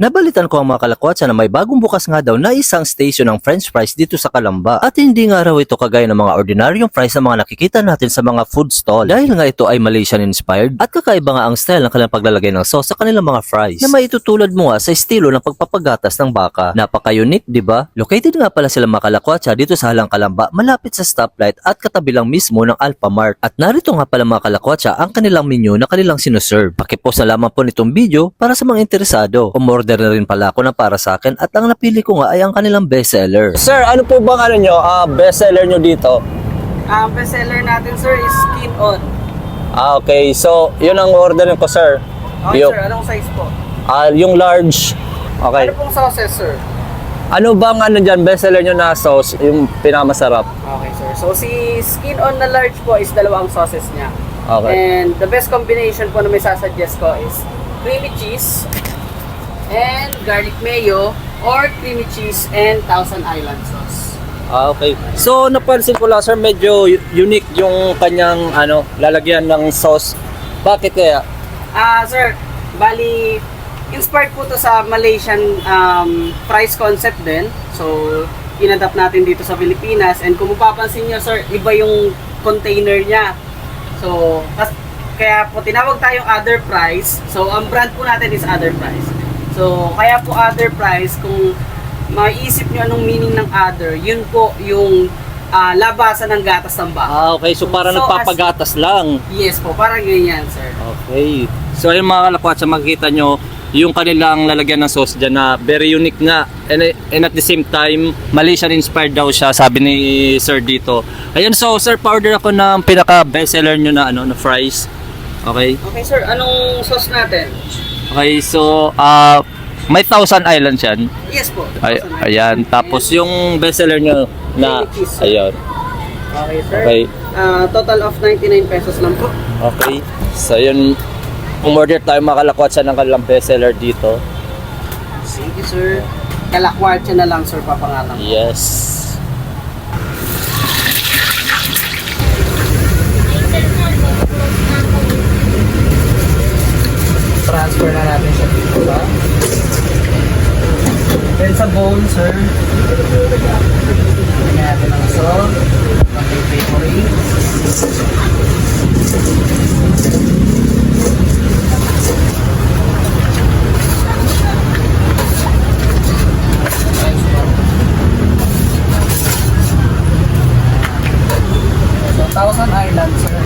Nabalitan ko ang mga kalakwatsa na may bagong bukas nga daw na isang station ng french fries dito sa Calamba. At hindi nga raw ito kagaya ng mga ordinaryong fries na mga nakikita natin sa mga food stall. Dahil nga ito ay Malaysian inspired at kakaiba nga ang style ng kanilang paglalagay ng sauce sa kanilang mga fries na maitutulad mo nga sa estilo ng pagpapagatas ng baka. Napaka-unique, di ba? Located nga pala sila mga kalakwatsa dito sa Halang Calamba, malapit sa stoplight at katabi lang mismo ng Alphamart. At narito nga pala mga kalakwatsa ang kanilang menu na kanilang sinuserve. Pakipost na lamang po nitong video para sa mga interesado. Umorder na rin pala ako na para sa akin at ang napili ko nga ay ang kanilang bestseller. Sir, ano po bang ano nyo, bestseller nyo dito? Ang bestseller natin, sir, is Skin On. Okay. So, yun ang order ko, sir. Okay, sir. Anong size po? Yung large. Okay. Ano pong sauces, sir? Ano bang ano dyan, bestseller nyo na sauce, yung pinakamasarap? Okay, sir. So, si Skin On na large po is dalawang sauces niya. Okay. And the best combination po na may sasuggest ko is creamy cheese and garlic mayo or creamy cheese and Thousand Island sauce. Okay. So, napansin ko lang, sir, medyo unique yung kanyang lalagyan ng sauce. Bakit kaya? Sir, bali, inspired po to sa Malaysian price concept din. So, inadapt natin dito sa Pilipinas. And kung mapapansin nyo, sir, iba yung container niya. So, kaya po tinawag tayong Other Price. So, ang brand po natin is Other Price. So, kaya po Other Price, kung maiisip nyo anong meaning ng other, yun po yung labasan ng gatas ng baka. Okay. So, parang nagpapagatas lang. Yes po, parang ganyan, sir. Okay. So, ayun mga kalakwatsa, makikita nyo yung kanilang lalagyan ng sauce dyan na very unique nga. And at the same time, Malaysian inspired daw siya, sabi ni sir dito. Ayun, so sir, pa-order ako ng pinaka bestseller nyo na na fries. Okay. Okay, sir, anong sauce natin? Okay, so may Thousand Islands yan. Yes po. Ayan, tapos yung bestseller nyo na Creamy cheese, sir. ayun. Okay, sir. Okay. Total of 99 pesos lang po. Okay. So yun, umorder tayo mga kalakwatsa ng kanilang bestseller dito. Sige, sir. Kalakwatsa na lang, sir, papangalan ko. Yes. Transfer na natin siya dito, ba? Then sa bowl, sir. Lagyan natin ng salt. Ng favorite. So, Thousand Island, sir.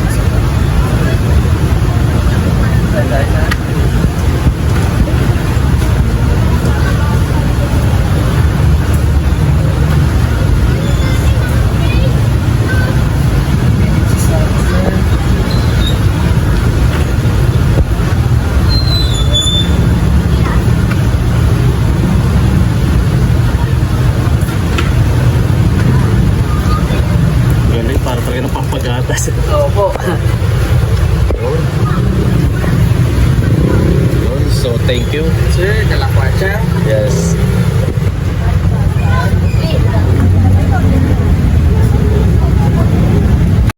Galing, para talaga napapagatas. Opo. So, thank you. Sir, kalakwatsa. Yes.